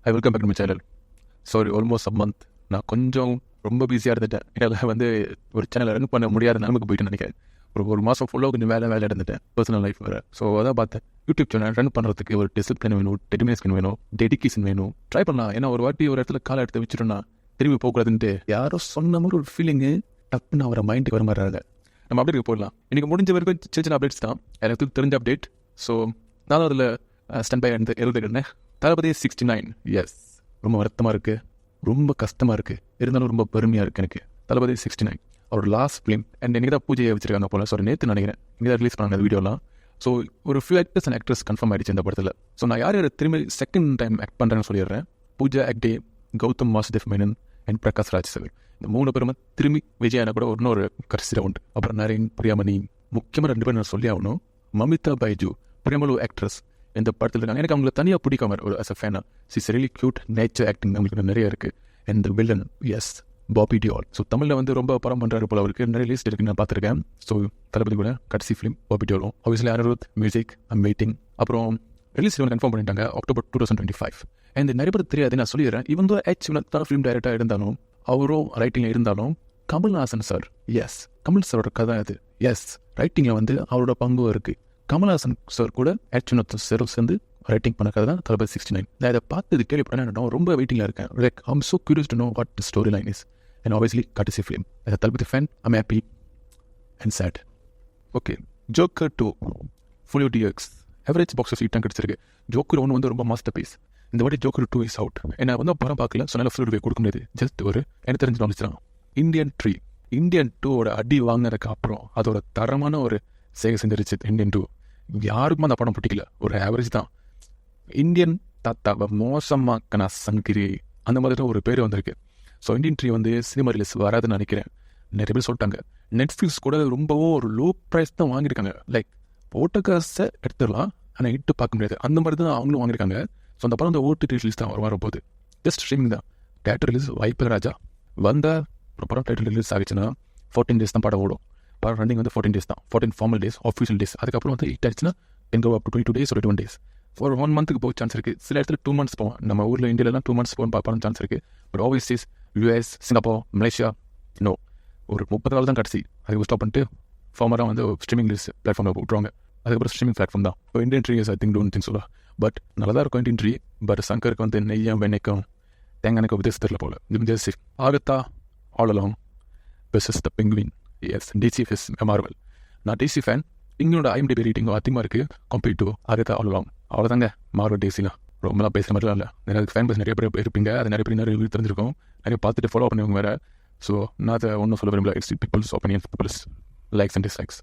I welcome back to my channel. Sorry, almost month நான் கொஞ்சம் ரொம்ப பிஸியாக இருந்துட்டேன். என்னால் வந்து ஒரு சேனலை ரன் பண்ண முடியாத நிலைமைக்கு போயிட்டு நினைக்கிறேன். ஒரு மாதம் ஃபுல்லாக கொஞ்சம் வேலை இருந்துட்டேன், பர்சனல் லைஃப் வேறு. ஸோ அதான் பார்த்தேன், யூடியூப் சேனல் ரன் பண்ணுறதுக்கு ஒரு டிசிப்ளின் வேணும், டெடிமினேஷன் வேணும், டெடிகேஷன் வேணும். ட்ரை பண்ணலாம். ஏன்னா ஒரு வாட்டி ஒரு இடத்துல காலை எடுத்து வச்சுட்டோன்னா திரும்பி போகக்கூடாதுன்ட்டு யாரோ சொன்ன மாதிரி ஒரு ஃபீலிங்கு டப்புன்னு அவரை மைண்டுக்கு வர மாதிரி. நம்ம அப்டேட்டுக்கு போடலாம். இன்றைக்கி முடிஞ்ச வரைக்கும் சின்ன சின்ன அப்டேட்ஸ் தான் எனக்கு தெரிஞ்ச அப்டேட். ஸோ நானும் அதில் ஸ்டாண்ட் பை எழுதுகிறேன். தளபதி 69. எஸ், ரொம்ப வருத்தமாக இருக்குது, ரொம்ப கஷ்டமாக இருக்குது, இருந்தாலும் ரொம்ப பெருமையாக இருக்குது எனக்கு. தளபதி 69 அவரோட லாஸ்ட் ஃபிலிம் அண்ட் இன்றைக்கி தான் பூஜையை வச்சிருக்காங்க போல. ஸோ நேற்று நினைக்கிறேன் இங்கே தான் ரிலீஸ் பண்ணாங்க அந்த வீடியோலாம். ஸோ ஒரு few actors and actress confirm ஆகிடுச்சு இந்த படத்தில். ஸோ நான் யார் திரும்பி செகண்ட் டைம் ஆக்ட் பண்ணுறேன்னு சொல்லிடுறேன். பூஜா ஆக்டே, கௌதம் வாசுதேவ் மேனன் அண்ட் பிரகாஷ் ராஜ் சார், இந்த 3 பேருமே திரும்பி விஜயானா கூட இன்னொரு கடைசி ரவுண்ட். அப்புறம் நரேன், பிரியாமணி, முக்கியமாக 2 பேர் நான் சொல்லி ஆகணும். மமிதா பைஜு, பிரியமலு ஆக்ட்ரஸ் இந்த படத்தில் இருக்காங்க. எனக்கு அவங்களை தனியாக பிடிக்காம ஒரு அஸ் அ ஃபேனாக. Is really cute, nature acting அவங்களுக்கு நிறைய இருக்குது. And villain is Bobby Deol. So தமிழில் வந்து ரொம்ப படம் பண்ணுறாரு போல அவருக்கு. நிறைய லிஸ்ட் இருக்குது, நான் பார்த்துருக்கேன். ஸோ தளபதி கூட கடைசி ஃபிலிம் பாபி டியோலும். Obviously Anirudh music, I'm waiting. அப்புறம் ரிலீஸ் கன்ஃபார்ம் பண்ணிட்டாங்க October 2025. அண்ட் நிறைய பேர் தெரியாது, நான் சொல்லிடுறேன். இவன் தான் தான் ஃபிலிம் டைரக்டராக இருந்தாலும், அவரும் ரைட்டிங்கில் இருந்தாலும், கமல்ஹாசன் சார், எஸ் கமல் சாரோட கதை அது. எஸ், ரைட்டிங்கில் வந்து அவரோட பங்கும் இருக்குது. கமல்ஹாசன் சார் கூட ஆக்சுவலாக சாரும் சேர்ந்து ரைட்டிங் பண்ண கதை தான் தளபதி 69. நான் இதை பார்த்து கேள்விப்பட்டேன், ரொம்ப வெயிட்டிங்கில் இருக்கேன். Like I'm so curious to know what the story line is. And obviously கடைசி film. as a Thalapathy fan, I'm happy and sad. Okay, Joker 2 full டிஎக்ஸ் எவரேஜ் பாக்ஸ் ஆஃபீஸ் தான் கிடச்சிருக்கு. ஜோக்கர் 1 வந்து ரொம்ப மாஸ்டர் பீஸ். இந்த வாட்டி ஜோக்கர் 2 இஸ் அவுட். என்ன வந்து படம் பார்க்கல, சொன்னால ஃபுல் ரிவ்யூ கொடுக்க முடியாது. ஜஸ்ட் ஒரு எனக்கு தெரிஞ்சு வந்துச்சுன்னா இந்தியன் 3 இந்தியன் 2ஓட அடி வாங்கினதுக்கு அப்புறம் அதோட தரமான ஒரு சேவை செஞ்சிருச்சு. இந்தியன் 2 யாருக்குமே அந்த படம் பிடிக்கல, ஒரு ஆவரேஜ் தான். இந்தியன் தாத்தாவை மோசமாக்கனா சங்கிரி அந்த மாதிரி தான் ஒரு பேர் வந்திருக்கு. ஸோ இந்தியன் 3 வந்து சினிமா ரிலீஸ் வராதுன்னு நினைக்கிறேன். நிறைய பேர் சொல்லிட்டாங்க. நெட்ஃப்ளிக்ஸ் கூட ரொம்பவும் ஒரு லோ ப்ரைஸ் தான் வாங்கியிருக்காங்க. லைக் போட்ட காசை எடுத்துடலாம், ஆனால் இட்டு பார்க்க முடியாது, அந்த மாதிரி தான் அவங்களும் வாங்கியிருக்காங்க. ஸோ அந்த படம் வந்து ஓடிடி ரிலீஸ் தான் வரப்போகுது. ஜஸ்ட் ஸ்ட்ரீமிங் தான். தேட்டர் ரிலீஸ் வாய்ப்பு ராஜா வந்தால் ஒரு படம் தேட்டர் ரிலீஸ் ஆகிடுச்சுன்னா 14 days தான் படம் ஓடும். படம் ரன்னிங் வந்து 14 days தான். 14 ஃபார்மல் டேஸ், ஆஃபீஷியல் டேஸ். அதுக்கப்புறம் வந்து ஹிட் ஆயிடுச்சுன்னா எங்கே அப் டு 22 days ஒரு 21 days. ஒரு 1 month போக சான்ஸ் இருக்குது. சில இடத்துல 2 months போவோம். நம்ம ஊரில் இந்தியாவிலாம் 2 months போக பார்க்க சான்ஸ் இருக்குது. But overseas US, Singapore, Malaysia no, ஒரு 30 நாள் தான் கடைசி. அதுக்கு ஸ்டாப் பண்ணிட்டு ஃபார்மராக வந்து ஸ்ட்ரீமிங் ரிலீஸ் பிளாட்ஃபார்மில் விட்டுருவாங்க. அதுக்கப்புறம் ஸ்ட்ரீமிங் பிளாட்ஃபார்ம் தான். இப்போ Indian 3 I think don't think சொல்லலாம். பட் நல்லா தான் இருக்கும் இந்தியன் 3. பட் சங்கருக்கு வந்து நெய்யும் வெண்ணைக்கும் தேங்காய்க்கும் வித்தியாசம் தெரியல போல. இது Agatha all along versus the penguin. Yes, DC vs Marvel. நான் DC ஃபேன். இங்களோட IMDb ரேட்டிங் அதிகமாக இருக்குது compared to Agatha all along. அவ்வளோதாங்க. Marvel DCலாம் ரொம்பலாம் பேசுகிற மாதிரிலாம் இல்லை. எனக்கு ஃபேன் பேஸ் நிறைய பேர் இருப்பீங்க, அது நிறைய பேர் நிறைய தெரிஞ்சிருக்கும், நிறைய பார்த்துட்டு ஃபாலோ பண்ணுவாங்க வேறு. ஸோ நான் அதை ஒன்றும் சொல்ல விரும்பல. It's people's opinion, people's likes and dislikes.